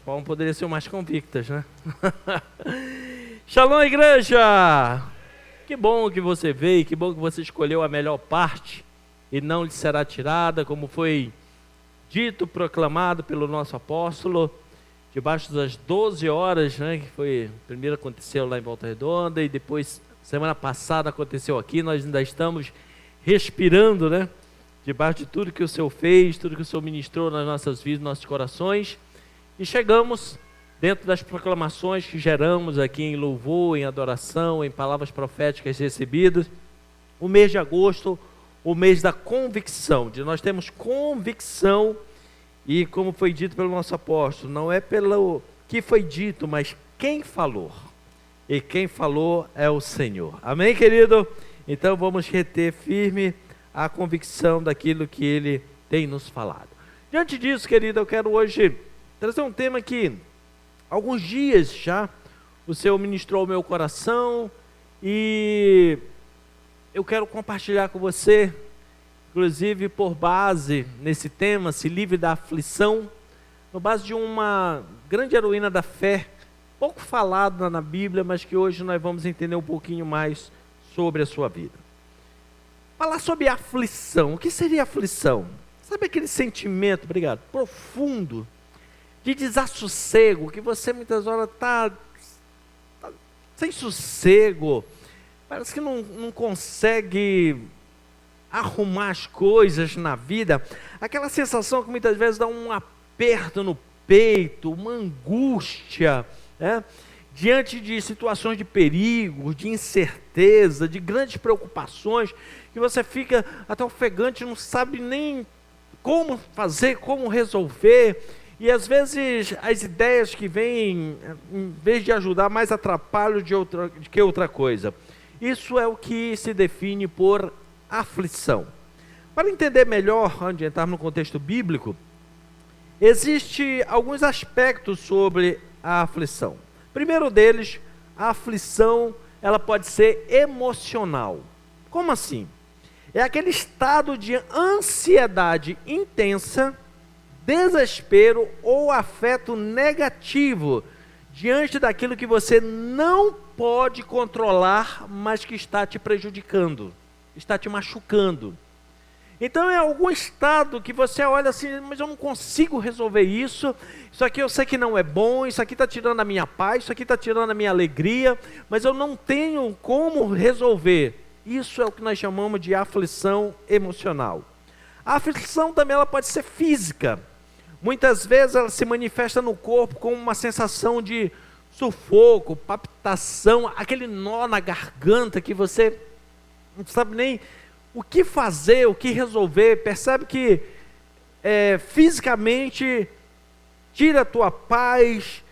palmas poderiam ser mais convictas, né? Shalom, igreja! Que bom que você veio, que bom que você escolheu a melhor parte e não lhe será tirada, como foi dito, proclamado pelo nosso apóstolo, debaixo das 12 horas, né? Que foi, primeiro aconteceu lá em Volta Redonda e depois, semana passada aconteceu aqui, nós ainda estamos respirando, né? Debaixo de tudo que o Senhor fez, tudo que o Senhor ministrou nas nossas vidas, nos nossos corações. E chegamos dentro das proclamações que geramos aqui em louvor, em adoração, em palavras proféticas recebidas. O mês de agosto, o mês da convicção, de nós temos convicção, e como foi dito pelo nosso apóstolo, não é pelo que foi dito, mas quem falou. E quem falou é o Senhor. Amém, querido? Então vamos reter firme a convicção daquilo que Ele tem nos falado. Diante disso, querido, eu quero hoje trazer um tema que alguns dias já o Senhor ministrou ao meu coração e eu quero compartilhar com você, inclusive por base nesse tema, se livre da aflição, por base de uma grande heroína da fé, pouco falada na Bíblia, mas que hoje nós vamos entender um pouquinho mais sobre a sua vida. Falar sobre aflição. O que seria aflição? Sabe aquele sentimento, obrigado, profundo, de desassossego, que você muitas horas está sem sossego, parece que não consegue arrumar as coisas na vida, aquela sensação que muitas vezes dá um aperto no peito, uma angústia, né? Diante de situações de perigo, de incerteza, de grandes preocupações, que você fica até ofegante, não sabe nem como fazer, como resolver, e às vezes as ideias que vêm, em vez de ajudar, mais atrapalham de que outra coisa. Isso é o que se define por aflição. Para entender melhor, antes de entrar no contexto bíblico, existem alguns aspectos sobre a aflição. Primeiro deles, a aflição, ela pode ser emocional. Como assim? É aquele estado de ansiedade intensa, desespero ou afeto negativo diante daquilo que você não pode controlar, mas que está te prejudicando, está te machucando. Então é algum estado que você olha assim, mas eu não consigo resolver isso aqui eu sei que não é bom, isso aqui está tirando a minha paz, isso aqui está tirando a minha alegria, mas eu não tenho como resolver. Isso é o que nós chamamos de aflição emocional. A aflição também ela pode ser física. Muitas vezes ela se manifesta no corpo com uma sensação de sufoco, palpitação, aquele nó na garganta que você não sabe nem o que fazer, o que resolver, percebe que fisicamente tira a tua paz,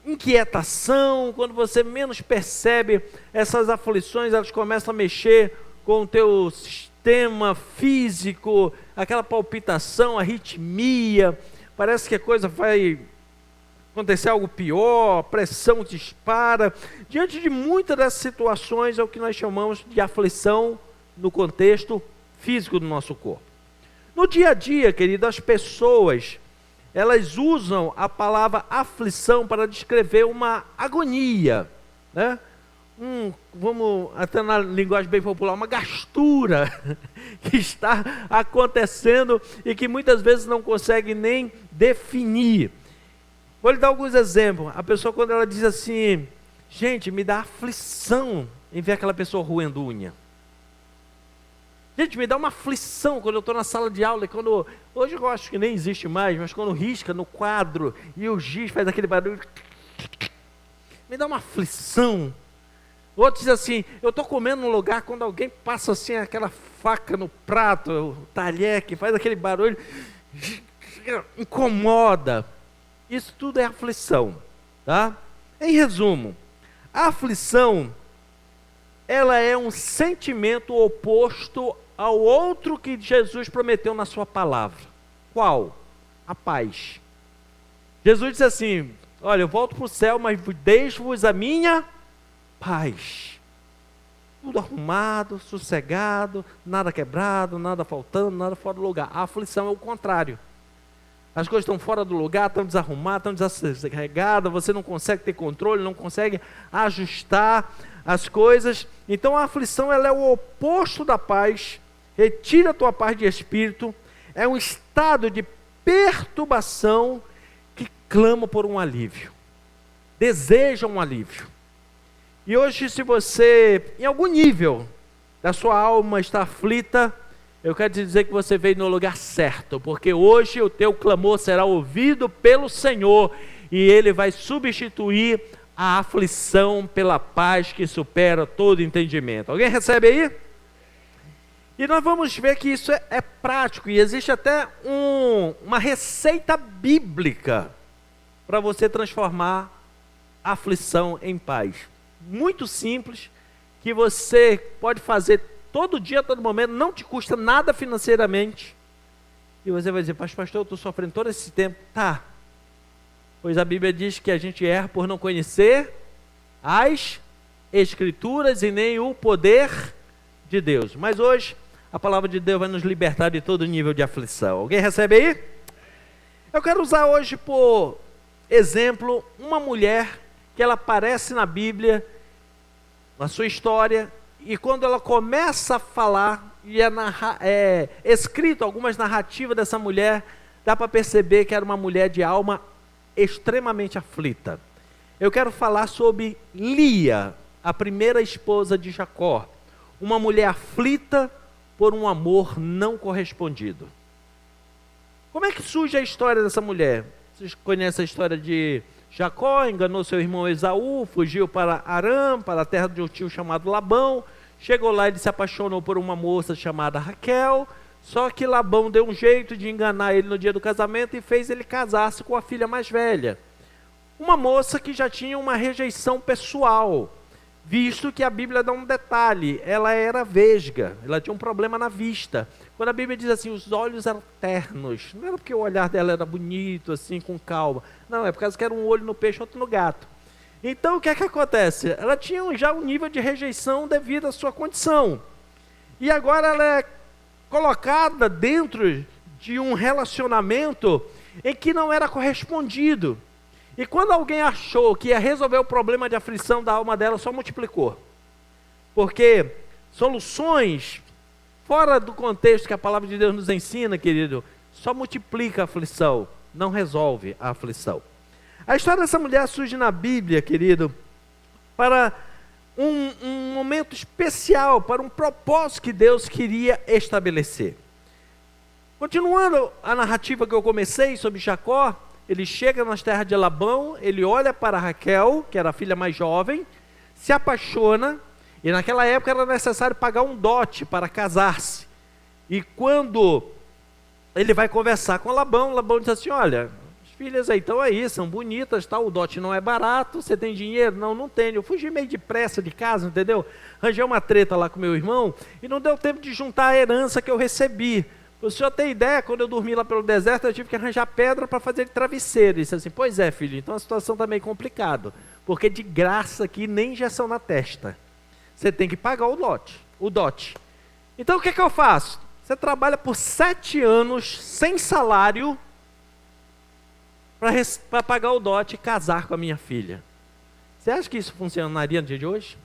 inquietação, quando você menos percebe essas aflições, elas começam a mexer com o teu sistema físico, aquela palpitação, arritmia, parece que a coisa vai acontecer algo pior, a pressão dispara. Diante de muitas dessas situações é o que nós chamamos de aflição no contexto físico do nosso corpo. No dia a dia, querido, as pessoas, elas usam a palavra aflição para descrever uma agonia, né? Vamos até na linguagem bem popular, uma gastura que está acontecendo e que muitas vezes não consegue nem definir. Vou lhe dar alguns exemplos. A pessoa, quando ela diz assim, gente, me dá aflição em ver aquela pessoa roendo unha. Gente, me dá uma aflição quando eu estou na sala de aula, hoje eu acho que nem existe mais, mas quando risca no quadro e o giz faz aquele barulho, me dá uma aflição. Outro diz assim, eu estou comendo num lugar, quando alguém passa assim, aquela faca no prato, o talher que faz aquele barulho, incomoda. Isso tudo é aflição, tá? Em resumo, a aflição, ela é um sentimento oposto ao outro que Jesus prometeu na sua palavra. Qual? A paz. Jesus disse assim, olha, eu volto para o céu, mas deixo-vos a minha paz. Tudo arrumado, sossegado, nada quebrado, nada faltando, nada fora do lugar. A aflição é o contrário. as coisas estão fora do lugar, estão desarrumadas, estão descarregadas, você não consegue ter controle, não consegue ajustar as coisas. Então a aflição, ela é o oposto da paz, retira a tua paz de espírito, é um estado de perturbação que clama por um alívio, deseja um alívio. E hoje, se você, em algum nível da sua alma está aflita, eu quero te dizer que você veio no lugar certo, porque hoje o teu clamor será ouvido pelo Senhor, e Ele vai substituir a aflição pela paz que supera todo entendimento. Alguém recebe aí? E nós vamos ver que isso é prático, e existe até uma receita bíblica para você transformar a aflição em paz. Muito simples, que você pode fazer todo dia, todo momento, não te custa nada financeiramente. E você vai dizer, pastor, eu estou sofrendo todo esse tempo. Tá, pois a Bíblia diz que a gente erra por não conhecer as Escrituras e nem o poder de Deus. Mas hoje, a palavra de Deus vai nos libertar de todo nível de aflição. Alguém recebe aí? Eu quero usar hoje, por exemplo, uma mulher que ela aparece na Bíblia, na sua história, e quando ela começa a falar, e é escrito algumas narrativas dessa mulher, dá para perceber que era uma mulher de alma extremamente aflita. Eu quero falar sobre Lia, a primeira esposa de Jacó, uma mulher aflita por um amor não correspondido. Como é que surge a história dessa mulher? Vocês conhecem a história de Jacó? Enganou seu irmão Esaú, fugiu para Arã, para a terra de um tio chamado Labão. Chegou lá, ele se apaixonou por uma moça chamada Raquel, só que Labão deu um jeito de enganar ele no dia do casamento e fez ele casar-se com a filha mais velha. Uma moça que já tinha uma rejeição pessoal, visto que a Bíblia dá um detalhe, ela era vesga, ela tinha um problema na vista. Quando a Bíblia diz assim, os olhos eram ternos, não era porque o olhar dela era bonito, assim, com calma. Não, é por causa que era um olho no peixe, outro no gato. Então, o que é que acontece? Ela tinha já um nível de rejeição devido à sua condição. E agora ela é colocada dentro de um relacionamento em que não era correspondido. E quando alguém achou que ia resolver o problema de aflição da alma dela, só multiplicou. Porque soluções fora do contexto que a palavra de Deus nos ensina, querido, só multiplica a aflição, não resolve a aflição. A história dessa mulher surge na Bíblia, querido, para um momento especial, para um propósito que Deus queria estabelecer. Continuando a narrativa que eu comecei sobre Jacó, ele chega nas terras de Labão, ele olha para Raquel, que era a filha mais jovem, se apaixona, e naquela época era necessário pagar um dote para casar-se. E quando ele vai conversar com Labão, Labão diz assim, olha, as filhas aí estão aí, são bonitas, tá? O dote não é barato, você tem dinheiro? Não, não tenho. Eu fugi meio depressa de casa, entendeu? Arranjei uma treta lá com meu irmão, e não deu tempo de juntar a herança que eu recebi. O senhor tem ideia, quando eu dormi lá pelo deserto, eu tive que arranjar pedra para fazer de travesseiro. Ele disse assim, pois é, filho, então a situação está meio complicada, porque de graça aqui nem injeção na testa. Você tem que pagar o dote. Então o que eu faço? Você trabalha por 7 anos sem salário para pagar o dote e casar com a minha filha. Você acha que isso funcionaria no dia de hoje?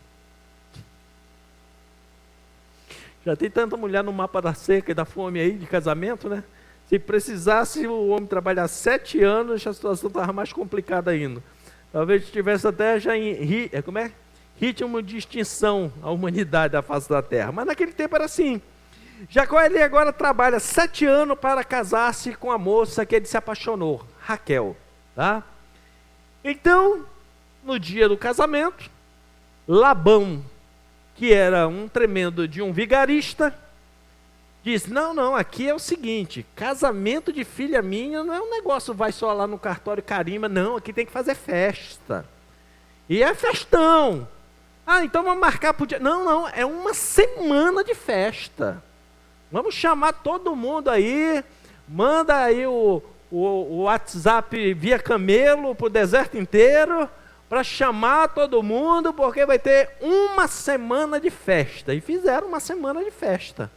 Já tem tanta mulher no mapa da seca e da fome aí, de casamento, né? Se precisasse o homem trabalhar 7 anos, a situação estava mais complicada ainda. Talvez estivesse até já em ritmo de extinção a humanidade da face da terra. Mas naquele tempo era assim. Jacó, ele agora trabalha 7 anos para casar-se com a moça que ele se apaixonou, Raquel. Tá? Então, no dia do casamento, Labão, que era um tremendo de um vigarista, disse, não, aqui é o seguinte, casamento de filha minha não é um negócio, vai só lá no cartório carimba, não, aqui tem que fazer festa. E é festão. Ah, então vamos marcar por dia. Não, é uma semana de festa. Vamos chamar todo mundo aí, manda aí o WhatsApp via camelo para o deserto inteiro, para chamar todo mundo, porque vai ter uma semana de festa. E fizeram uma semana de festa.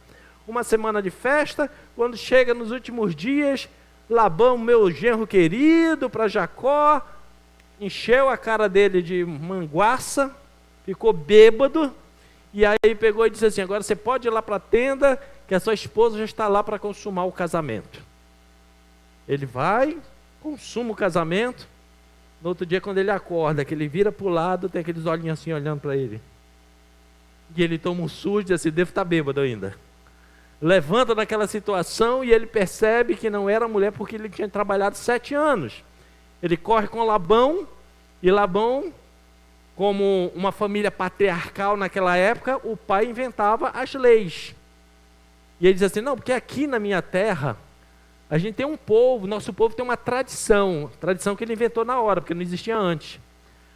Uma semana de festa, quando chega nos últimos dias, Labão, meu genro querido, para Jacó, encheu a cara dele de manguaça, ficou bêbado, e aí pegou e disse assim: agora você pode ir lá para a tenda, que a sua esposa já está lá para consumar o casamento. Ele vai, consuma o casamento. No outro dia, quando ele acorda, que ele vira para o lado, tem aqueles olhinhos assim olhando para ele. E ele toma um susto e diz assim: devo estar bêbado ainda. Levanta naquela situação e ele percebe que não era mulher, porque ele tinha trabalhado 7 anos. Ele corre com Labão, e Labão, como uma família patriarcal naquela época, o pai inventava as leis. E ele diz assim: não, porque aqui na minha terra, a gente tem um povo, nosso povo tem uma tradição que ele inventou na hora, porque não existia antes.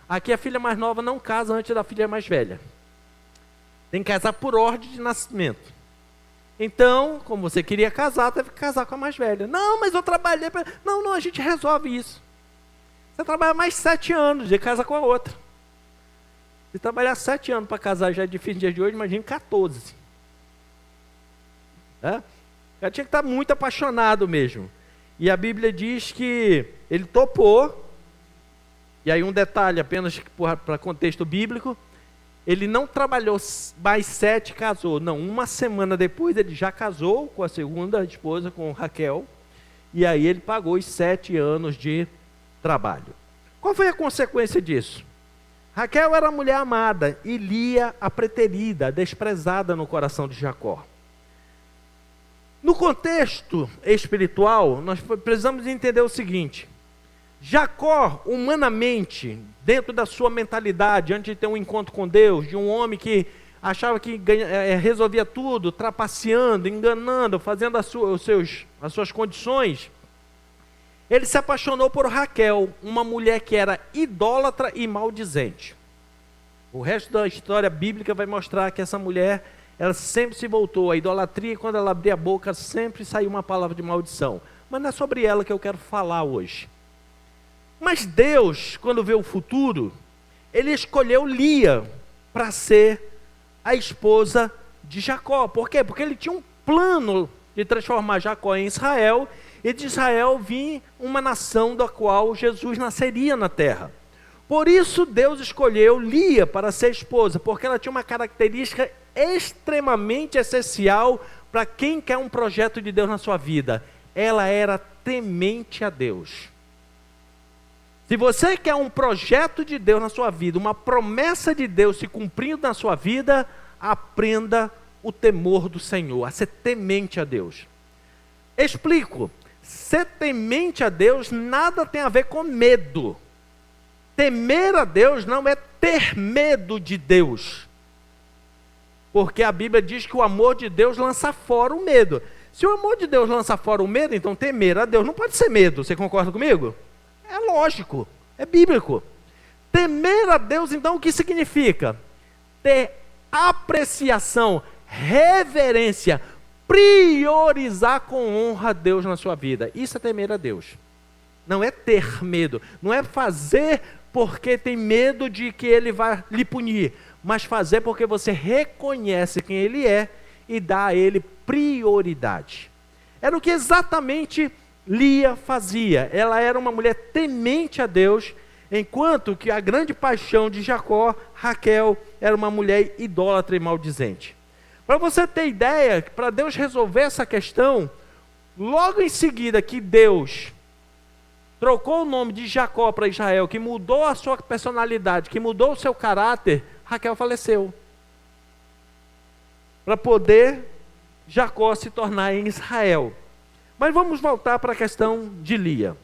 Aqui a filha mais nova não casa antes da filha mais velha. Tem que casar por ordem de nascimento. Então, como você queria casar, teve que casar com a mais velha. Não, mas eu trabalhei para... Não, a gente resolve isso. Você trabalha mais 7 anos, de casa com a outra. Se trabalhar 7 anos para casar já é difícil no dia de hoje, imagine 14. Já tinha que estar muito apaixonado mesmo. E a Bíblia diz que ele topou, e aí um detalhe apenas para contexto bíblico, ele não trabalhou mais 7, casou. Não, uma semana depois ele já casou com a segunda esposa, com Raquel, e aí ele pagou os 7 anos de trabalho. Qual foi a consequência disso? Raquel era a mulher amada e Lia a preterida, a desprezada no coração de Jacó. No contexto espiritual, nós precisamos entender o seguinte: Jacó, humanamente, dentro da sua mentalidade, antes de ter um encontro com Deus, de um homem que achava que resolvia tudo, trapaceando, enganando, fazendo as suas condições, ele se apaixonou por Raquel, uma mulher que era idólatra e maldizente. O resto da história bíblica vai mostrar que essa mulher, ela sempre se voltou à idolatria, e quando ela abria a boca, sempre saiu uma palavra de maldição. Mas não é sobre ela que eu quero falar hoje. Mas Deus, quando vê o futuro, ele escolheu Lia para ser a esposa de Jacó. Por quê? Porque ele tinha um plano de transformar Jacó em Israel, e de Israel vir uma nação da qual Jesus nasceria na terra. Por isso Deus escolheu Lia para ser esposa, porque ela tinha uma característica extremamente essencial para quem quer um projeto de Deus na sua vida. Ela era temente a Deus. Se você quer um projeto de Deus na sua vida, uma promessa de Deus se cumprindo na sua vida, aprenda o temor do Senhor, a ser temente a Deus. Explico. Ser temente a Deus nada tem a ver com medo. Temer a Deus não é ter medo de Deus. Porque a Bíblia diz que o amor de Deus lança fora o medo. Se o amor de Deus lança fora o medo, então temer a Deus não pode ser medo. Você concorda comigo? É lógico, é bíblico. Temer a Deus, então, o que significa? Ter apreciação, reverência, priorizar com honra a Deus na sua vida. Isso é temer a Deus. Não é ter medo, não é fazer porque tem medo de que Ele vai lhe punir, mas fazer porque você reconhece quem Ele é e dá a Ele prioridade. Era o que exatamente Lia fazia. Ela era uma mulher temente a Deus, enquanto que a grande paixão de Jacó, Raquel, era uma mulher idólatra e maldizente. Para você ter ideia, para Deus resolver essa questão, logo em seguida que Deus trocou o nome de Jacó para Israel, que mudou a sua personalidade, que mudou o seu caráter, Raquel faleceu. Para poder Jacó se tornar em Israel. Mas vamos voltar para a questão de Lia.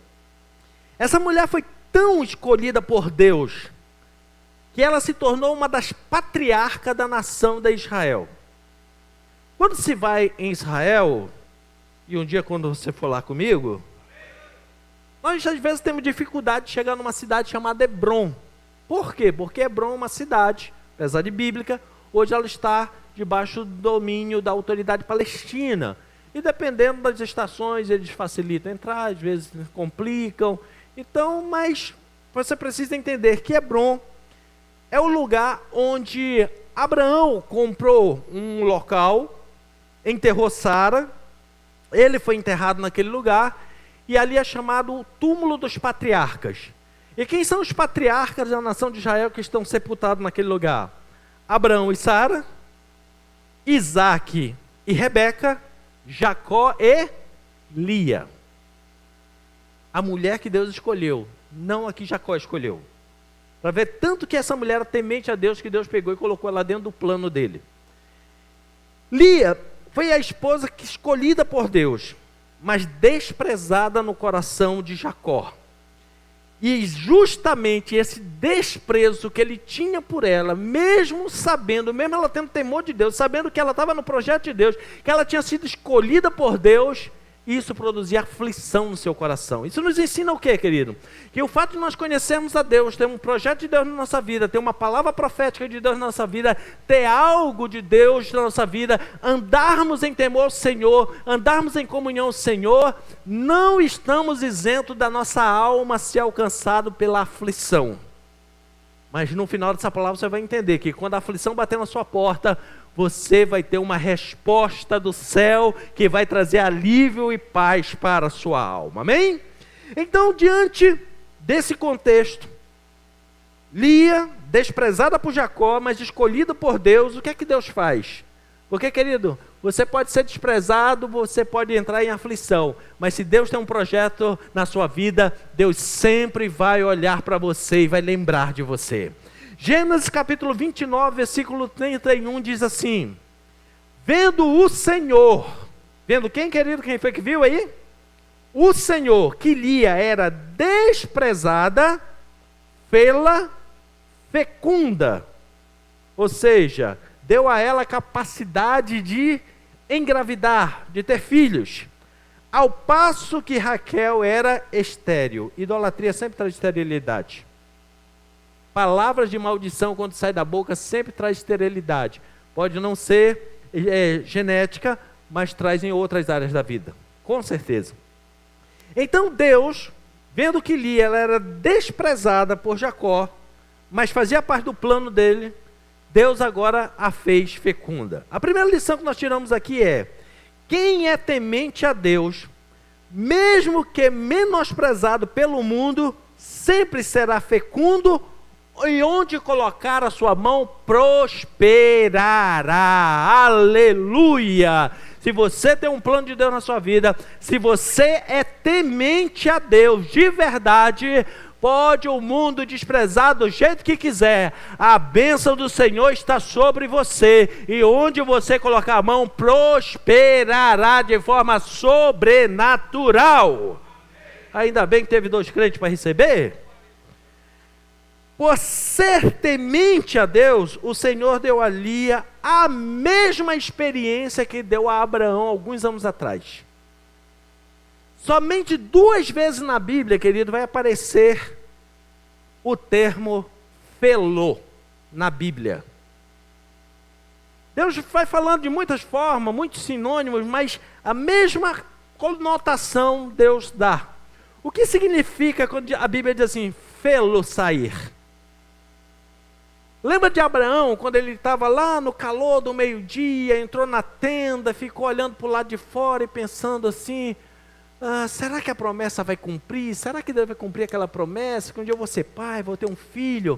Essa mulher foi tão escolhida por Deus, que ela se tornou uma das patriarcas da nação de Israel. Quando se vai em Israel, e um dia quando você for lá comigo, nós às vezes temos dificuldade de chegar numa cidade chamada Hebrom. Por quê? Porque Hebrom é uma cidade, apesar de bíblica, hoje ela está debaixo do domínio da autoridade palestina. E dependendo das estações, eles facilitam entrar, às vezes complicam. Então, mas você precisa entender que Hebrom é o lugar onde Abraão comprou um local, enterrou Sara, ele foi enterrado naquele lugar, e ali é chamado o túmulo dos patriarcas. E quem são os patriarcas da nação de Israel que estão sepultados naquele lugar? Abraão e Sara, Isaque e Rebeca, Jacó e Lia. A mulher que Deus escolheu, não a que Jacó escolheu. Para ver tanto que essa mulher era temente a Deus, que Deus pegou e colocou ela dentro do plano dele. Lia foi a esposa escolhida por Deus, mas desprezada no coração de Jacó. E justamente esse desprezo que ele tinha por ela, mesmo sabendo, mesmo ela tendo temor de Deus, sabendo que ela estava no projeto de Deus, que ela tinha sido escolhida por Deus, isso produzia aflição no seu coração. Isso nos ensina o quê, querido? Que o fato de nós conhecermos a Deus, ter um projeto de Deus na nossa vida, ter uma palavra profética de Deus na nossa vida, ter algo de Deus na nossa vida, andarmos em temor ao Senhor, andarmos em comunhão ao Senhor, não estamos isentos da nossa alma ser alcançado pela aflição. Mas no final dessa palavra você vai entender que quando a aflição bater na sua porta, você vai ter uma resposta do céu que vai trazer alívio e paz para a sua alma, amém? Então, diante desse contexto, Lia, desprezada por Jacó, mas escolhida por Deus, o que é que Deus faz? Porque, querido, você pode ser desprezado, você pode entrar em aflição, mas se Deus tem um projeto na sua vida, Deus sempre vai olhar para você e vai lembrar de você. Gênesis capítulo 29, versículo 31 diz assim: vendo o Senhor, vendo quem, querido, quem foi que viu aí? O Senhor, que Lia era desprezada, fê-la fecunda, ou seja, deu a ela a capacidade de engravidar, de ter filhos, ao passo que Raquel era estéril. Idolatria sempre traz esterilidade. Palavras de maldição, quando sai da boca, sempre traz esterilidade. Pode não ser genética, mas traz em outras áreas da vida, com certeza. Então Deus, vendo que Lia ela era desprezada por Jacó, mas fazia parte do plano dele, Deus agora a fez fecunda. A primeira lição que nós tiramos aqui é: quem é temente a Deus, mesmo que menosprezado pelo mundo, sempre será fecundo, e onde colocar a sua mão, prosperará. Aleluia! Se você tem um plano de Deus na sua vida, se você é temente a Deus de verdade, pode o mundo desprezar do jeito que quiser, a bênção do Senhor está sobre você, e onde você colocar a mão, prosperará de forma sobrenatural. Ainda bem que teve 2 crentes para receber. Por ser temente a Deus, o Senhor deu a Lia a mesma experiência que deu a Abraão alguns anos atrás. Somente 2 vezes na Bíblia, querido, vai aparecer o termo felô na Bíblia. Deus vai falando de muitas formas, muitos sinônimos, mas a mesma conotação Deus dá. O que significa quando a Bíblia diz assim, felô sair? Lembra de Abraão, quando ele estava lá no calor do meio-dia, entrou na tenda, ficou olhando para o lado de fora e pensando assim, será que a promessa vai cumprir? Será que Deus vai cumprir aquela promessa? Que um dia eu vou ser pai, vou ter um filho.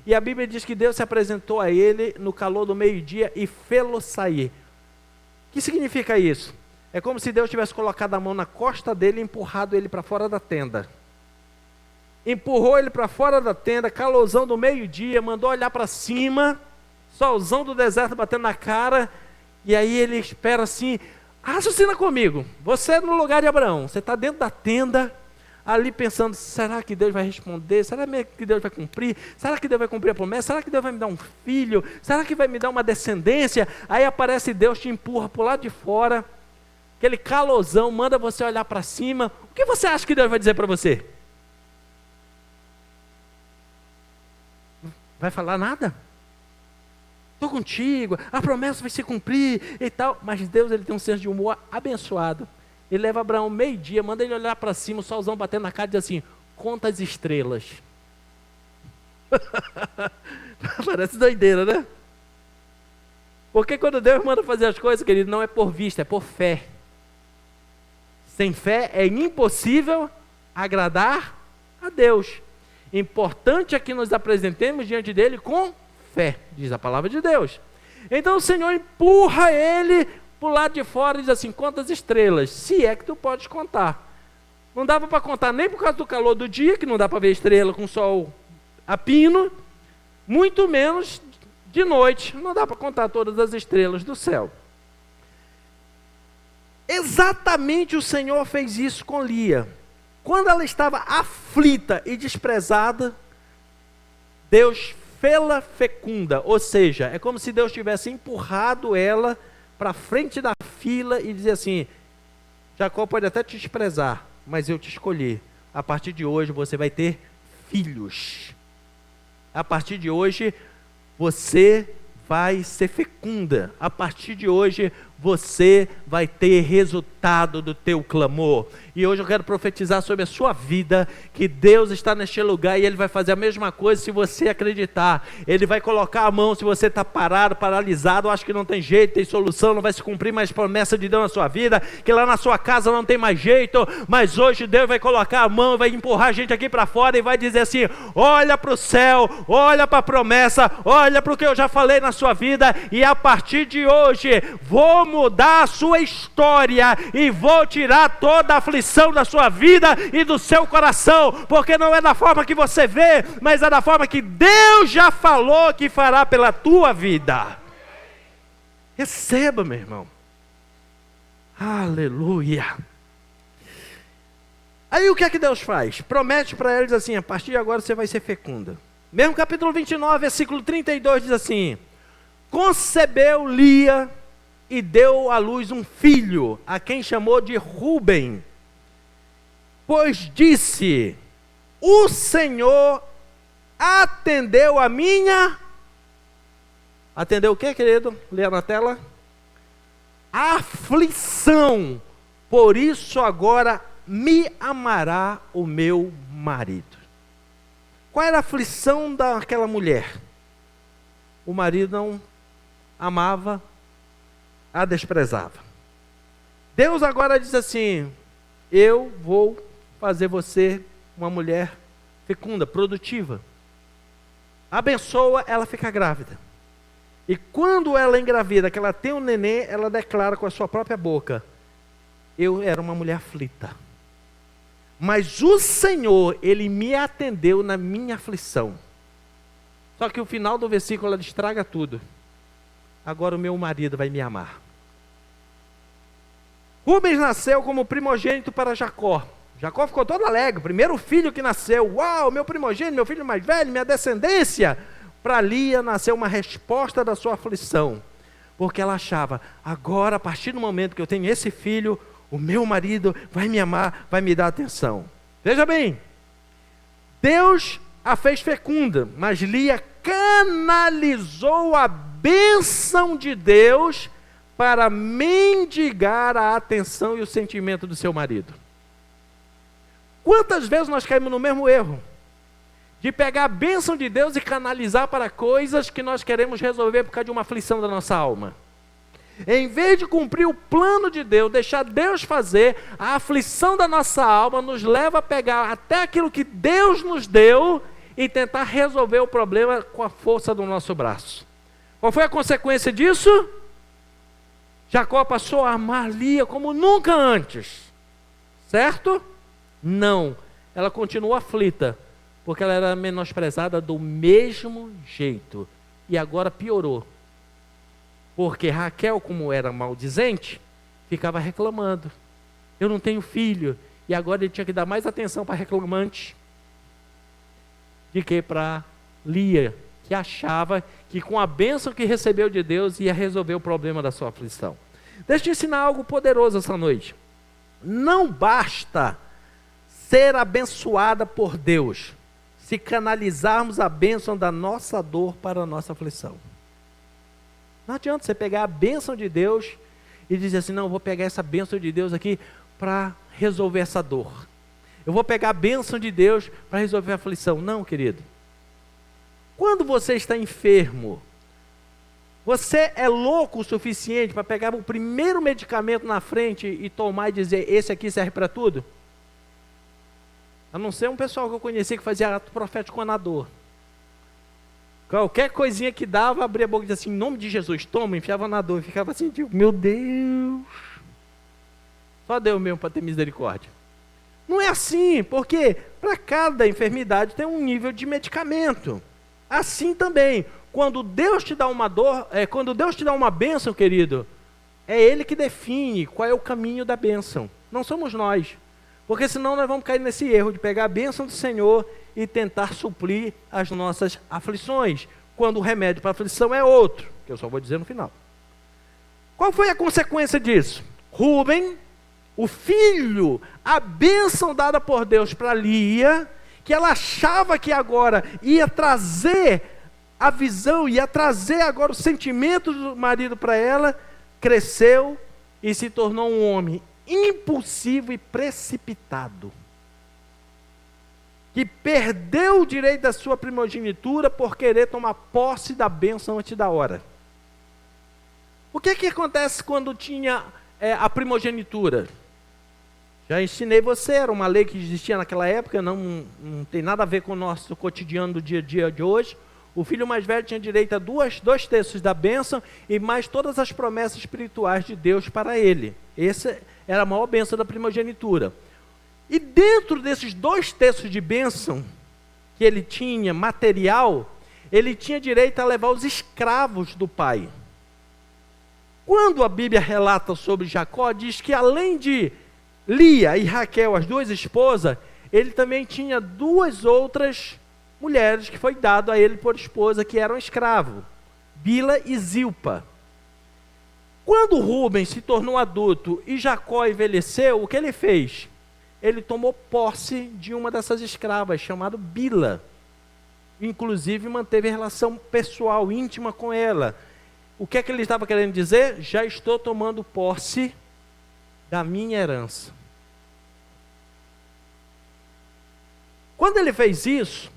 E a Bíblia diz que Deus se apresentou a ele no calor do meio-dia e fê-lo sair. O que significa isso? É como se Deus tivesse colocado a mão na costa dele e empurrado ele para fora da tenda. Empurrou ele para fora da tenda, calorzão do meio-dia, mandou olhar para cima, solzão do deserto batendo na cara, e aí ele espera assim, raciocina comigo, você no lugar de Abraão, você está dentro da tenda, ali pensando, será que Deus vai responder? Será que Deus vai cumprir? Será que Deus vai cumprir a promessa? Será que Deus vai me dar um filho? Será que vai me dar uma descendência? Aí aparece Deus, te empurra para o lado de fora, aquele calorzão, manda você olhar para cima, o que você acha que Deus vai dizer para você? Vai falar nada? Estou contigo, a promessa vai se cumprir e tal. Mas Deus, ele tem um senso de humor abençoado. Ele leva Abraão meio-dia, manda ele olhar para cima, o solzão batendo na cara e diz assim, conta as estrelas. Parece doideira, né? Porque quando Deus manda fazer as coisas, querido, não é por vista, é por fé. Sem fé é impossível agradar a Deus. Importante é que nos apresentemos diante dele com fé, diz a palavra de Deus. Então o Senhor empurra ele para o lado de fora e diz assim: quantas estrelas? Se é que tu podes contar. Não dava para contar nem por causa do calor do dia, que não dá para ver estrela com sol a pino, muito menos de noite. Não dá para contar todas as estrelas do céu. Exatamente o Senhor fez isso com Lia. Quando ela estava aflita e desprezada, Deus fê-la fecunda. Ou seja, é como se Deus tivesse empurrado ela para frente da fila e dizer assim: Jacó pode até te desprezar, mas eu te escolhi. A partir de hoje você vai ter filhos. A partir de hoje você vai ser fecunda. A partir de hoje você vai ter resultado do teu clamor. E hoje eu quero profetizar sobre a sua vida, que Deus está neste lugar e Ele vai fazer a mesma coisa se você acreditar. Ele vai colocar a mão se você está parado, paralisado, acho que não tem jeito, tem solução, não vai se cumprir mais promessa de Deus na sua vida, que lá na sua casa não tem mais jeito, mas hoje Deus vai colocar a mão, vai empurrar a gente aqui para fora e vai dizer assim: olha para o céu, olha para a promessa, olha para o que eu já falei na sua vida, e a partir de hoje vou mudar a sua história e vou tirar toda a aflição da sua vida e do seu coração, porque não é da forma que você vê, mas é da forma que Deus já falou que fará pela tua vida. Receba, meu irmão. Aleluia. Aí o que é que Deus faz? Promete para eles assim: a partir de agora você vai ser fecunda. Mesmo capítulo 29, versículo 32 diz assim: concebeu Lia e deu à luz um filho, a quem chamou de Ruben, pois disse: o Senhor atendeu a minha... Atendeu o que, querido? Leia na tela. Aflição, por isso agora me amará o meu marido. Qual era a aflição daquela mulher? O marido não amava, a desprezava. Deus agora diz assim: eu vou fazer você uma mulher fecunda, produtiva. Abençoa, ela fica grávida. E quando ela engravida, que ela tem um neném, ela declara com a sua própria boca: eu era uma mulher aflita, mas o Senhor, Ele me atendeu na minha aflição. Só que o final do versículo ela estraga tudo. Agora o meu marido vai me amar. Rubens nasceu como primogênito para Jacó. Jacó ficou todo alegre, o primeiro filho que nasceu. Uau, meu primogênito, meu filho mais velho, minha descendência. Para Lia nasceu uma resposta da sua aflição, porque ela achava: agora, a partir do momento que eu tenho esse filho, o meu marido vai me amar, vai me dar atenção. Veja bem, Deus a fez fecunda, mas Lia canalizou a bênção de Deus para mendigar a atenção e o sentimento do seu marido. Quantas vezes nós caímos no mesmo erro? De pegar a bênção de Deus e canalizar para coisas que nós queremos resolver por causa de uma aflição da nossa alma. Em vez de cumprir o plano de Deus, deixar Deus fazer, a aflição da nossa alma nos leva a pegar até aquilo que Deus nos deu e tentar resolver o problema com a força do nosso braço. Qual foi a consequência disso? Jacó passou a amar Lia como nunca antes. Certo? Não. Ela continuou aflita, porque ela era menosprezada do mesmo jeito. E agora piorou. Porque Raquel, como era maldizente, ficava reclamando: eu não tenho filho. E agora ele tinha que dar mais atenção para reclamante de que para Lia, que achava que com a bênção que recebeu de Deus ia resolver o problema da sua aflição. Deixa eu te ensinar algo poderoso essa noite. Não basta ser abençoada por Deus se canalizarmos a bênção da nossa dor para a nossa aflição. Não adianta você pegar a bênção de Deus e dizer assim: não, eu vou pegar essa bênção de Deus aqui para resolver essa dor. Eu vou pegar a bênção de Deus para resolver a aflição. Não, querido. Quando você está enfermo, Você é louco o suficiente para pegar o primeiro medicamento na frente e tomar e dizer, esse aqui serve para tudo? A não ser um pessoal que eu conheci que fazia ato profético na dor. Qualquer coisinha que dava, abria a boca e dizia assim, em nome de Jesus, toma, enfiava na dor. E ficava assim, tipo, meu Deus. Só Deus mesmo para ter misericórdia. Não é assim, porque para cada enfermidade tem um nível de medicamento. Assim também, quando Deus te dá uma dor, quando Deus te dá uma bênção, querido, é Ele que define qual é o caminho da bênção. Não somos nós. Porque senão nós vamos cair nesse erro de pegar a bênção do Senhor e tentar suprir as nossas aflições, quando o remédio para a aflição é outro, que eu só vou dizer no final. Qual foi a consequência disso? Rúben, o filho, a bênção dada por Deus para Lia, que ela achava que agora ia trazer a visão, ia trazer agora o sentimento do marido para ela, cresceu e se tornou um homem impulsivo e precipitado, que perdeu o direito da sua primogenitura por querer tomar posse da bênção antes da hora. O que acontece quando tinha a primogenitura? Já ensinei você, era uma lei que existia naquela época, não tem nada a ver com o nosso cotidiano do dia a dia de hoje. O filho mais velho tinha direito a 2/3 da bênção e mais todas as promessas espirituais de Deus para ele. Essa era a maior bênção da primogenitura. E dentro desses 2/3 de bênção que ele tinha, material, ele tinha direito a levar os escravos do pai. Quando a Bíblia relata sobre Jacó, diz que além de Lia e Raquel, as duas esposas, ele também tinha 2 outras mulheres que foi dado a ele por esposa, que eram escravos, Bila e Zilpa. Quando Rúben se tornou adulto e Jacó envelheceu, o que ele fez? Ele tomou posse de uma dessas escravas, chamada Bila. Inclusive manteve relação pessoal, íntima com ela. O que é que ele estava querendo dizer? Já estou tomando posse da minha herança. Quando ele fez isso,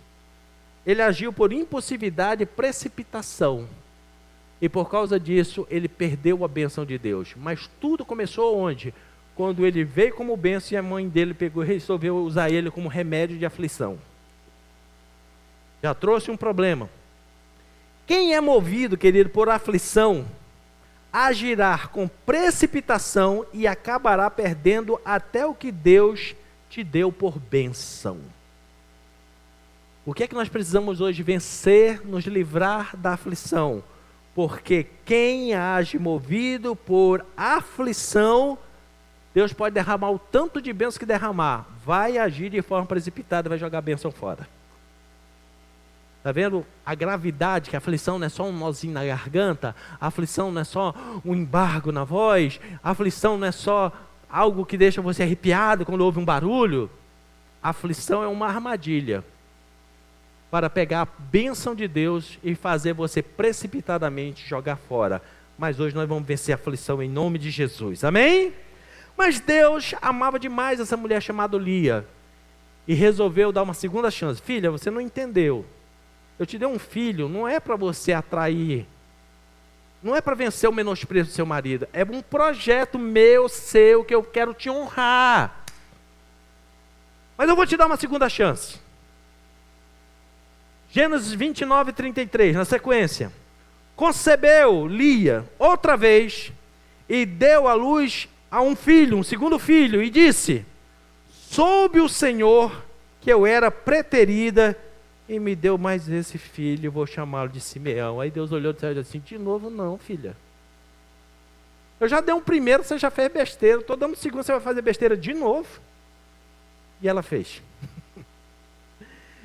ele agiu por impulsividade e precipitação. E por causa disso, ele perdeu a bênção de Deus. Mas tudo começou onde? Quando ele veio como bênção e a mãe dele pegou e resolveu usar ele como remédio de aflição. Já trouxe um problema. Quem é movido, querido, por aflição, agirá com precipitação e acabará perdendo até o que Deus te deu por bênção. O que é que nós precisamos hoje vencer, nos livrar da aflição? Porque quem age movido por aflição, Deus pode derramar o tanto de bênção que derramar, vai agir de forma precipitada, vai jogar a bênção fora. Está vendo a gravidade, que a aflição não é só um nozinho na garganta, a aflição não é só um embargo na voz, a aflição não é só algo que deixa você arrepiado quando ouve um barulho. A aflição é uma armadilha para pegar a bênção de Deus e fazer você precipitadamente jogar fora. Mas hoje nós vamos vencer a aflição em nome de Jesus, amém? Mas Deus amava demais essa mulher chamada Lia e resolveu dar uma segunda chance. Filha, você não entendeu. Eu te dei um filho, não é para você atrair, não é para vencer o menosprezo do seu marido, é um projeto meu, seu, que eu quero te honrar. Mas eu vou te dar uma segunda chance. Gênesis 29, 33, na sequência. Concebeu Lia outra vez e deu à luz a um filho, um segundo filho, e disse: soube o Senhor que eu era preterida e me deu mais esse filho, vou chamá-lo de Simeão. Aí Deus olhou do céu e disse assim: de novo não, filha. Eu já dei um primeiro, você já fez besteira, estou dando um segundo, você vai fazer besteira de novo. E ela fez.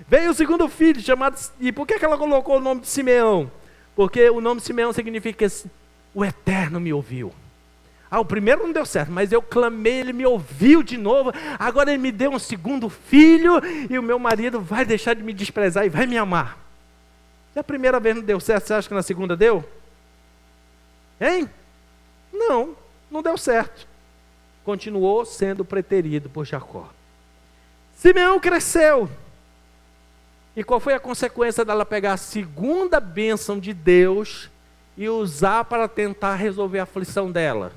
Veio o segundo filho, chamado... E por que ela colocou o nome de Simeão? Porque o nome de Simeão significa assim, o Eterno me ouviu. O primeiro não deu certo, mas eu clamei, ele me ouviu de novo, agora ele me deu um segundo filho, e o meu marido vai deixar de me desprezar e vai me amar. Se a primeira vez não deu certo, você acha que na segunda deu? Hein? Não deu certo. Continuou sendo preterido por Jacó. Simeão cresceu. E qual foi a consequência dela pegar a segunda bênção de Deus e usar para tentar resolver a aflição dela.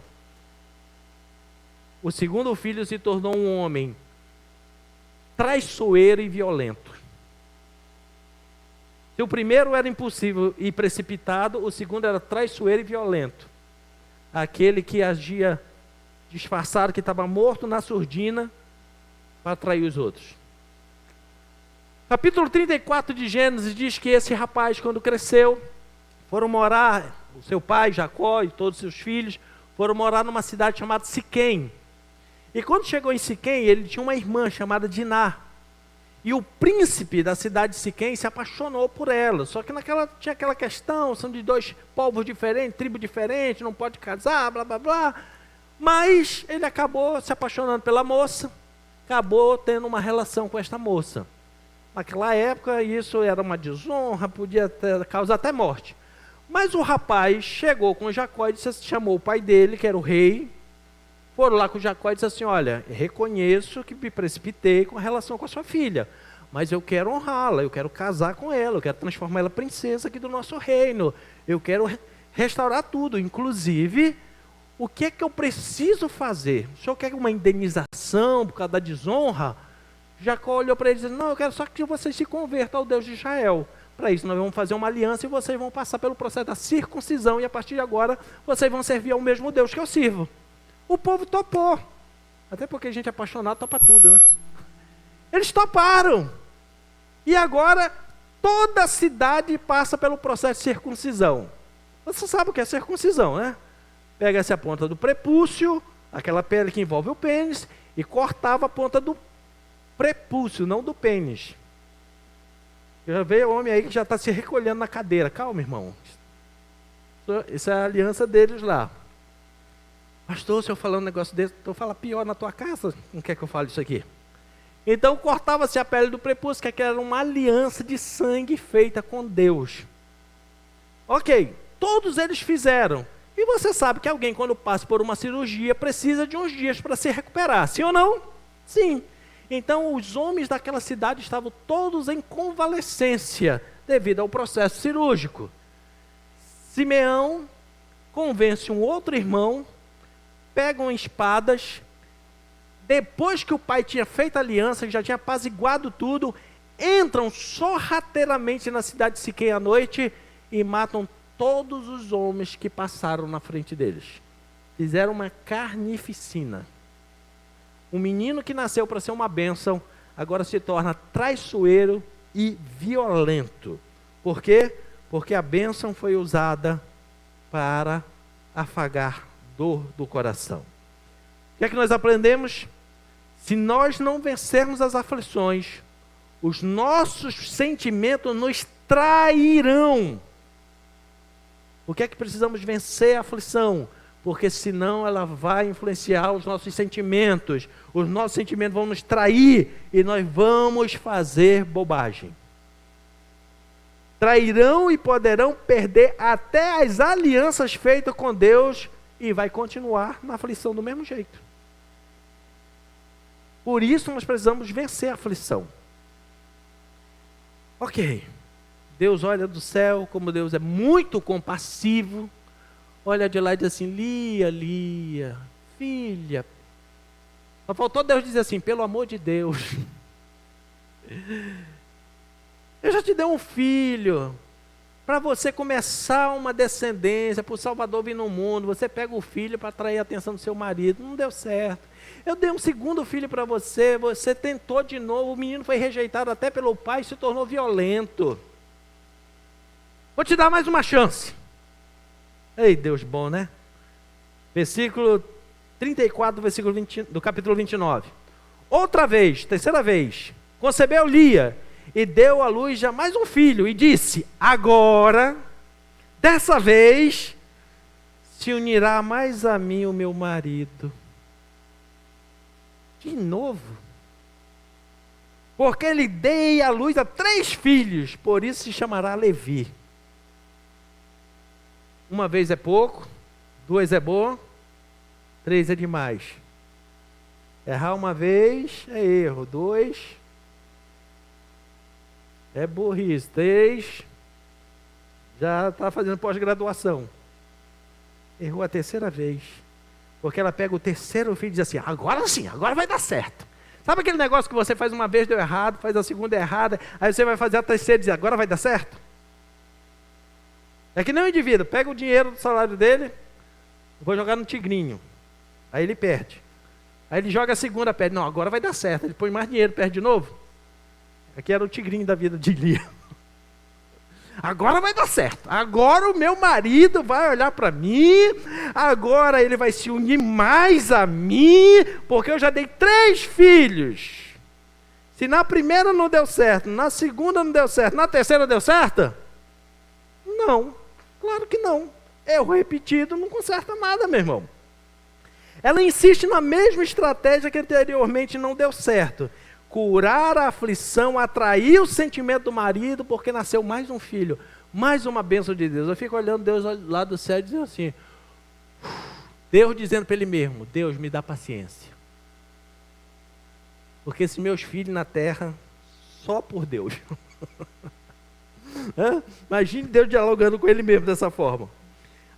O segundo filho se tornou um homem traiçoeiro e violento. Se o primeiro era impulsivo e precipitado, o segundo era traiçoeiro e violento. Aquele que agia disfarçado, que estava morto na surdina para trair os outros. Capítulo 34 de Gênesis diz que esse rapaz, quando cresceu, foram morar, o seu pai Jacó e todos os seus filhos, foram morar numa cidade chamada Siquém. E quando chegou em Siquém, ele tinha uma irmã chamada Diná. E o príncipe da cidade de Siquém se apaixonou por ela. Só que tinha aquela questão, são de dois povos diferentes, tribo diferente, não pode casar, blá blá blá. Mas ele acabou se apaixonando pela moça, acabou tendo uma relação com esta moça. Naquela época isso era uma desonra, podia causar até morte. Mas o rapaz chegou com Jacó e chamou o pai dele, que era o rei. Foram lá com Jacó e disse assim: olha, reconheço que me precipitei com relação com a sua filha, mas eu quero honrá-la, eu quero casar com ela, eu quero transformar ela em princesa aqui do nosso reino, eu quero restaurar tudo, inclusive, o que é que eu preciso fazer? O senhor quer uma indenização por causa da desonra? Jacó olhou para ele e disse: não, eu quero só que vocês se convertam ao Deus de Israel. Para isso nós vamos fazer uma aliança e vocês vão passar pelo processo da circuncisão, e a partir de agora vocês vão servir ao mesmo Deus que eu sirvo. O povo topou, até porque a gente é apaixonado, topa tudo, né? Eles toparam, e agora toda a cidade passa pelo processo de circuncisão. Você sabe o que é circuncisão, né? Pega-se a ponta do prepúcio, aquela pele que envolve o pênis, e cortava a ponta do prepúcio, não do pênis. Já veio homem aí que já está se recolhendo na cadeira. Calma, irmão. Isso é a aliança deles lá. Pastor, se eu falar um negócio desse, eu falo pior na tua casa, não quer que eu fale isso aqui? Então cortava-se a pele do prepúcio, que era uma aliança de sangue feita com Deus. Ok, todos eles fizeram. E você sabe que alguém, quando passa por uma cirurgia, precisa de uns dias para se recuperar, sim ou não? Sim. Então os homens daquela cidade estavam todos em convalescência, devido ao processo cirúrgico. Simeão convence um outro irmão, pegam espadas, depois que o pai tinha feito a aliança, já tinha apaziguado tudo, entram sorrateiramente na cidade de Siquém à noite e matam todos os homens que passaram na frente deles. Fizeram uma carnificina. Um menino que nasceu para ser uma bênção, agora se torna traiçoeiro e violento. Por quê? Porque a bênção foi usada para afagar dor do coração. O que é que nós aprendemos? Se nós não vencermos as aflições, os nossos sentimentos nos trairão. Por que é que precisamos vencer a aflição? Porque senão ela vai influenciar os nossos sentimentos vão nos trair e nós vamos fazer bobagem. Trairão e poderão perder até as alianças feitas com Deus e vai continuar na aflição do mesmo jeito. Por isso nós precisamos vencer a aflição. Ok, Deus olha do céu, como Deus é muito compassivo, olha de lá e diz assim: Lia, filha. Só faltou Deus dizer assim: pelo amor de Deus, eu já te dei um filho, para você começar uma descendência, para o Salvador vir no mundo, você pega o filho para atrair a atenção do seu marido, não deu certo. Eu dei um segundo filho para você, você tentou de novo, o menino foi rejeitado até pelo pai, se tornou violento. Vou te dar mais uma chance. Ei, Deus bom, né? Versículo 34 do capítulo 29. Outra vez, terceira vez, concebeu Lia e deu à luz já mais um filho e disse: agora, dessa vez, se unirá mais a mim o meu marido. De novo. Porque lhe dei à luz a 3 filhos, por isso se chamará Levi. Uma vez é pouco, 2 é bom, 3 é demais. Errar uma vez é erro, 2 é burrice, 3 já está fazendo pós-graduação. Errou a terceira vez. Porque ela pega o terceiro filho e diz assim, agora sim, agora vai dar certo. Sabe aquele negócio que você faz uma vez, deu errado, faz a segunda errada, aí você vai fazer a terceira e diz, agora vai dar certo? É que nem um indivíduo, pega o dinheiro do salário dele, vou jogar no tigrinho. Aí ele perde. Aí ele joga a segunda, perde. Não, agora vai dar certo. Ele põe mais dinheiro, perde de novo. Aqui era o tigrinho da vida de Lia. Agora vai dar certo. Agora o meu marido vai olhar para mim. Agora ele vai se unir mais a mim. Porque eu já dei 3 filhos. Se na primeira não deu certo, na segunda não deu certo, na terceira deu certo? Não. Claro que não. Erro repetido não conserta nada, meu irmão. Ela insiste na mesma estratégia que anteriormente não deu certo. Curar a aflição, atrair o sentimento do marido, porque nasceu mais um filho, mais uma bênção de Deus. Eu fico olhando Deus lá do céu e dizendo assim, Deus dizendo para ele mesmo, Deus me dá paciência. Porque esses meus filhos na terra, só por Deus. Imagine Deus dialogando com ele mesmo dessa forma.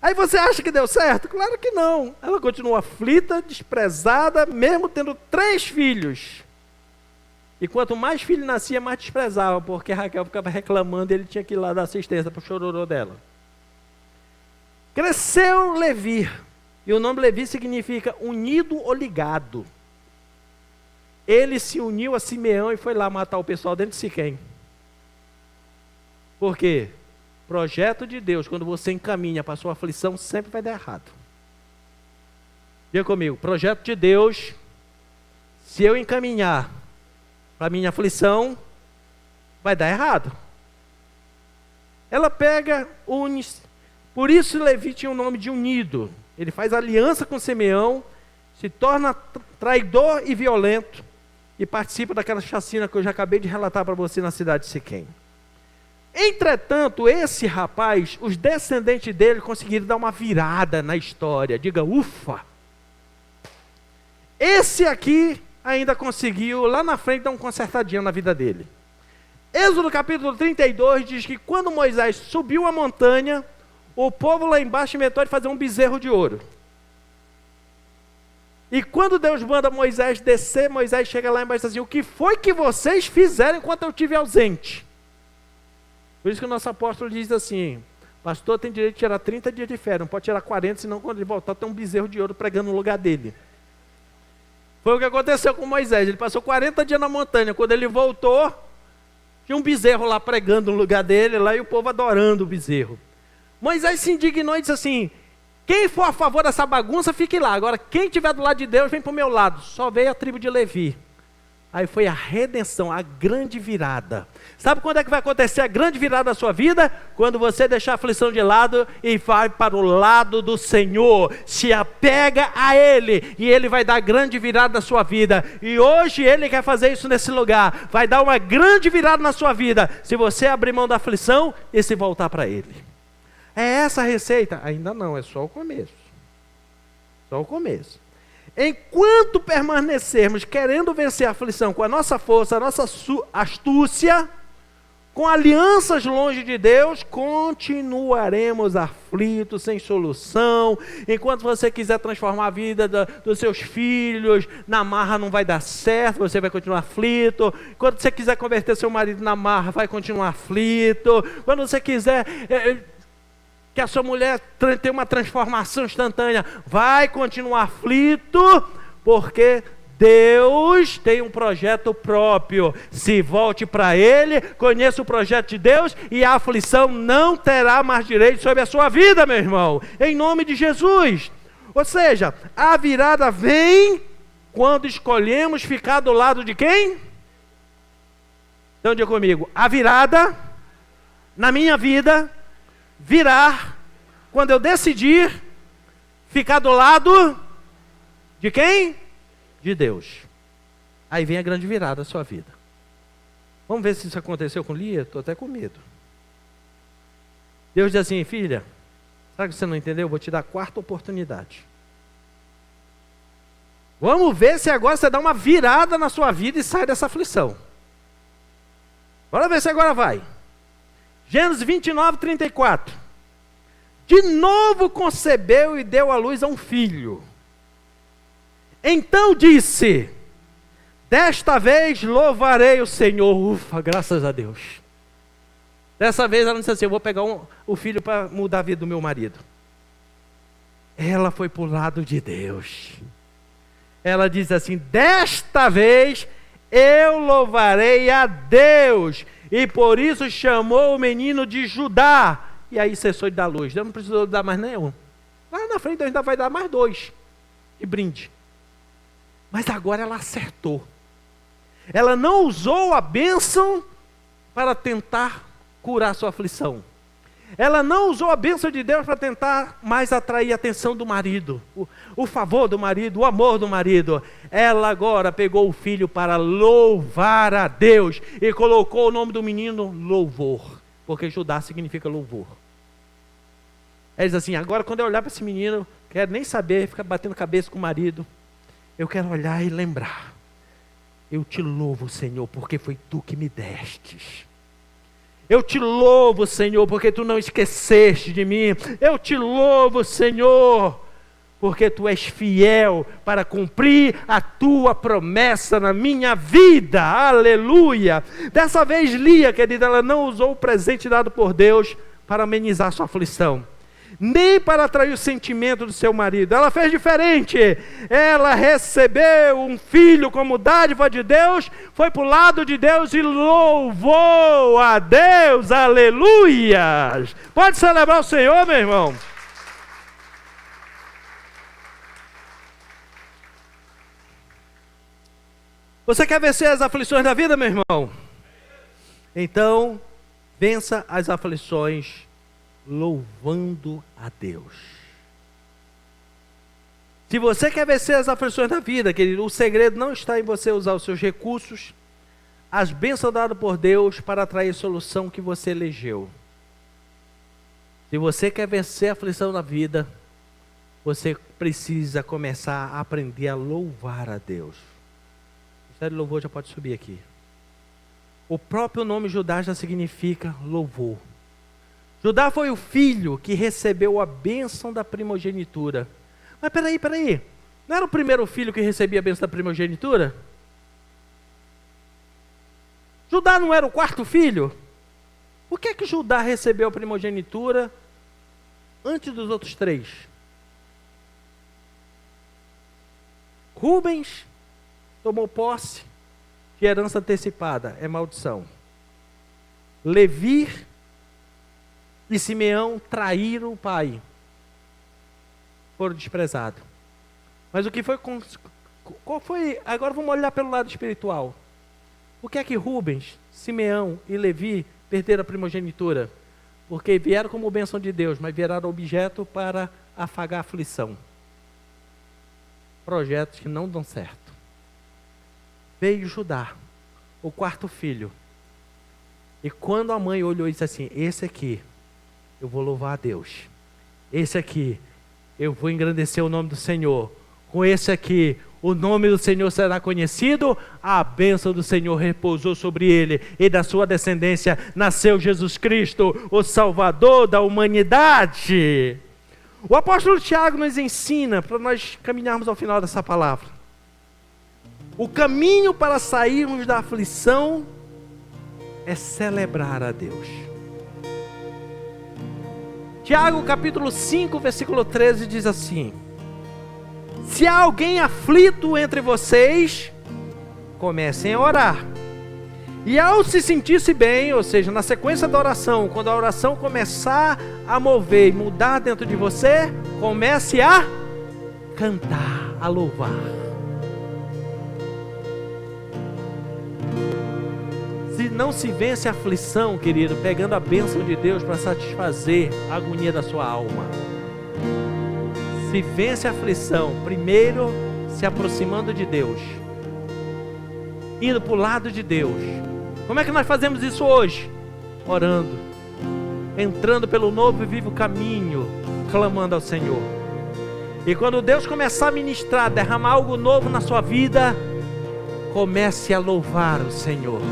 Aí você acha que deu certo? Claro que não. Ela continua aflita, desprezada, mesmo tendo 3 filhos. E quanto mais filho nascia, mais desprezava, porque Raquel ficava reclamando e ele tinha que ir lá dar assistência para o chororô dela. Cresceu Levi, e o nome Levi significa unido ou ligado. Ele se uniu a Simeão e foi lá matar o pessoal dentro de Siquém. Por quê? Projeto de Deus, quando você encaminha para a sua aflição, sempre vai dar errado. Diga comigo, projeto de Deus, se eu encaminhar para a minha aflição, vai dar errado. Ela pega, une, por isso Levi tinha o nome de unido. Ele faz aliança com Simeão, se torna traidor e violento, e participa daquela chacina que eu já acabei de relatar para você na cidade de Siquém. Entretanto, esse rapaz, os descendentes dele conseguiram dar uma virada na história. Diga, ufa! Esse aqui ainda conseguiu, lá na frente, dar um consertadinho na vida dele. Êxodo capítulo 32 diz que quando Moisés subiu a montanha, o povo lá embaixo inventou de fazer um bezerro de ouro. E quando Deus manda Moisés descer, Moisés chega lá embaixo e diz assim, o que foi que vocês fizeram enquanto eu estive ausente? Por isso que o nosso apóstolo diz assim, pastor tem direito de tirar 30 dias de férias, não pode tirar 40, senão quando ele voltar tem um bezerro de ouro pregando no lugar dele. Foi o que aconteceu com Moisés, ele passou 40 dias na montanha, quando ele voltou, tinha um bezerro lá pregando no lugar dele, lá e o povo adorando o bezerro. Moisés se indignou e disse assim, quem for a favor dessa bagunça, fique lá, agora quem estiver do lado de Deus, vem para o meu lado. Só veio a tribo de Levi. Aí foi a redenção, a grande virada. Sabe quando é que vai acontecer a grande virada da sua vida? Quando você deixar a aflição de lado e vai para o lado do Senhor. Se apega a Ele e Ele vai dar a grande virada na sua vida. E hoje Ele quer fazer isso nesse lugar. Vai dar uma grande virada na sua vida. Se você abrir mão da aflição e se voltar para Ele. É essa a receita? Ainda não, é só o começo. Só o começo. Enquanto permanecermos querendo vencer a aflição com a nossa força, a nossa astúcia, com alianças longe de Deus, continuaremos aflitos, sem solução. Enquanto você quiser transformar a vida dos seus filhos, na marra não vai dar certo, você vai continuar aflito. Enquanto você quiser converter seu marido na marra, vai continuar aflito. Quando você quiser que a sua mulher tenha uma transformação instantânea, vai continuar aflito, porque Deus tem um projeto próprio. Se volte para Ele, conheça o projeto de Deus e a aflição não terá mais direito sobre a sua vida, meu irmão, em nome de Jesus. Ou seja, a virada vem quando escolhemos ficar do lado de quem? Então diga comigo, a virada na minha vida virar quando eu decidir ficar do lado de quem? De Deus. Aí vem a grande virada da sua vida. Vamos ver se isso aconteceu com Lia? Estou até com medo. Deus diz assim, filha, sabe que você não entendeu? Eu vou te dar a 4ª oportunidade. Vamos ver se agora você dá uma virada na sua vida e sai dessa aflição. Bora ver se agora vai. Gênesis 29, 34. De novo concebeu e deu à luz a um filho. Então disse: desta vez louvarei o Senhor. Ufa, graças a Deus. Dessa vez ela não disse assim: eu vou pegar o filho para mudar a vida do meu marido. Ela foi para o lado de Deus. Ela diz assim: desta vez eu louvarei a Deus. E por isso chamou o menino de Judá. E aí cessou de dar luz. Deus não precisou dar mais nenhum. Lá na frente Deus ainda vai dar mais 2. E brinde. Mas agora ela acertou. Ela não usou a bênção para tentar curar sua aflição. Ela não usou a bênção de Deus para tentar mais atrair a atenção do marido, o favor do marido, o amor do marido. Ela agora pegou o filho para louvar a Deus e colocou o nome do menino Louvor, porque Judá significa louvor. Ela diz assim: agora quando eu olhar para esse menino, quero nem saber, ficar batendo cabeça com o marido, eu quero olhar e lembrar: eu te louvo, Senhor, porque foi tu que me destes. Eu te louvo, Senhor, porque tu não esqueceste de mim. Eu te louvo, Senhor, porque tu és fiel para cumprir a tua promessa na minha vida. Aleluia! Dessa vez, Lia, querida, ela não usou o presente dado por Deus para amenizar sua aflição, nem para atrair o sentimento do seu marido. Ela fez diferente. Ela recebeu um filho como dádiva de Deus, foi para o lado de Deus e louvou a Deus. Aleluia! Pode celebrar o Senhor, meu irmão. Você quer vencer as aflições da vida, meu irmão? Então, vença as aflições louvando a Deus. Se você quer vencer as aflições da vida, querido, o segredo não está em você usar os seus recursos, as bênçãos dadas por Deus para atrair a solução que você elegeu. Se você quer vencer a aflição da vida, você precisa começar a aprender a louvar a Deus. O ministério de louvor já pode subir aqui. O próprio nome Judá já significa louvor. Judá foi o filho que recebeu a bênção da primogenitura. Mas peraí. Não era o primeiro filho que recebia a bênção da primogenitura? Judá não era o quarto filho? Por que Judá recebeu a primogenitura antes dos outros 3? Rubens tomou posse de herança antecipada, é maldição. Levi e Simeão traíram o pai, foram desprezados. Mas o que foi, qual foi? Agora vamos olhar pelo lado espiritual. Por que é que Rubens, Simeão e Levi perderam a primogenitura? Porque vieram como bênção de Deus, mas viraram objeto para afagar a aflição. Projetos que não dão certo. Veio Judá, o quarto filho. E quando a mãe olhou e disse assim: esse aqui eu vou louvar a Deus. Esse aqui, eu vou engrandecer o nome do Senhor. Com esse aqui, o nome do Senhor será conhecido. A bênção do Senhor repousou sobre ele. E da sua descendência nasceu Jesus Cristo, o Salvador da humanidade. O apóstolo Tiago nos ensina, para nós caminharmos ao final dessa palavra, o caminho para sairmos da aflição é celebrar a Deus. Tiago capítulo 5, versículo 13 diz assim: se há alguém aflito entre vocês, comecem a orar. E ao se sentir-se bem, ou seja, na sequência da oração, quando a oração começar a mover e mudar dentro de você, comece a cantar, a louvar. Não se vence a aflição, querido, pegando a bênção de Deus para satisfazer a agonia da sua alma. Se vence a aflição, primeiro se aproximando de Deus, indo para o lado de Deus. Como é que nós fazemos isso hoje? Orando, entrando pelo novo e vivo caminho, clamando ao Senhor. E quando Deus começar a ministrar, derramar algo novo na sua vida, comece a louvar o Senhor.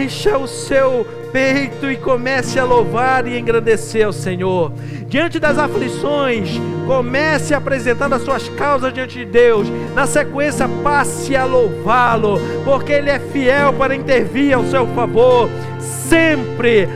Encha o seu peito e comece a louvar e engrandecer o Senhor. Diante das aflições, comece apresentando as suas causas diante de Deus. Na sequência, passe a louvá-lo, porque Ele é fiel para intervir ao seu favor. Sempre,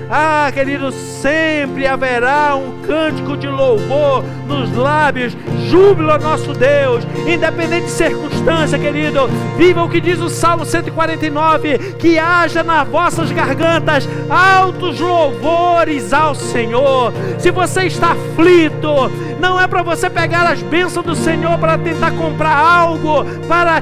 querido, sempre haverá um cântico de louvor nos lábios, júbilo ao nosso Deus, independente de circunstância, querido. Viva o que diz o Salmo 149, que haja nas vossas gargantas altos louvores ao Senhor. Se você está aflito, não é para você pegar as bênçãos do Senhor para tentar comprar algo, para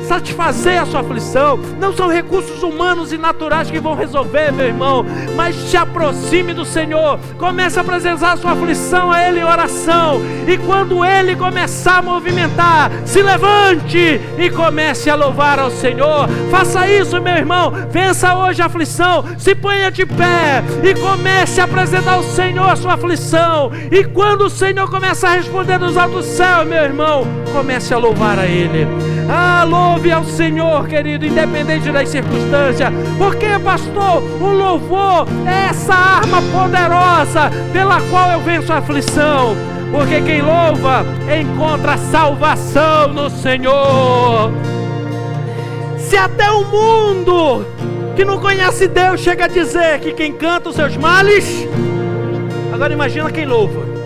satisfazer a sua aflição. Não são recursos humanos e naturais que vão resolver, meu irmão, mas se aproxime do Senhor, comece a apresentar a sua aflição a Ele em oração, e quando Ele começar a movimentar, se levante e comece a louvar ao Senhor. Faça isso, meu irmão, vença hoje a aflição, se ponha de pé e comece a apresentar ao Senhor a sua aflição, e quando o Senhor começa a responder dos altos céus, meu irmão, comece a louvar a Ele. Louve ao Senhor, querido, independente das circunstâncias. Porque, pastor, o louvor é essa arma poderosa pela qual eu venço a aflição. Porque quem louva encontra salvação no Senhor. Se até o mundo que não conhece Deus chega a dizer que quem canta os seus males, agora imagina quem louva.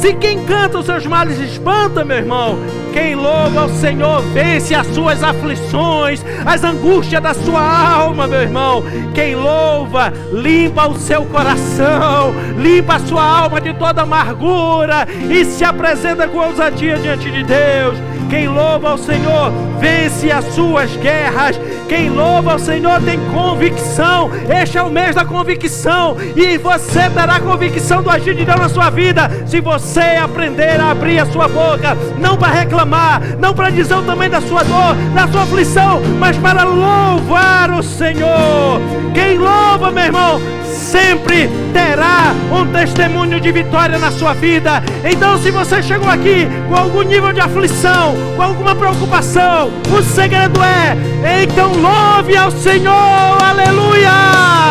Se quem canta os seus males espanta, meu irmão, quem louva ao Senhor vence as suas aflições, as angústias da sua alma, meu irmão. Quem louva limpa o seu coração, limpa a sua alma de toda amargura e se apresenta com ousadia diante de Deus. Quem louva ao Senhor vence as suas guerras. Quem louva ao Senhor tem convicção. Este é o mês da convicção, e você terá convicção do agir de Deus na sua vida se você aprender a abrir a sua boca, não para reclamar, não para dizer o tamanho da sua dor, da sua aflição, mas para louvar o Senhor. Quem louva, meu irmão, sempre terá um testemunho de vitória na sua vida. Então, se você chegou aqui com algum nível de aflição, com alguma preocupação, o segredo é: então louve ao Senhor, aleluia!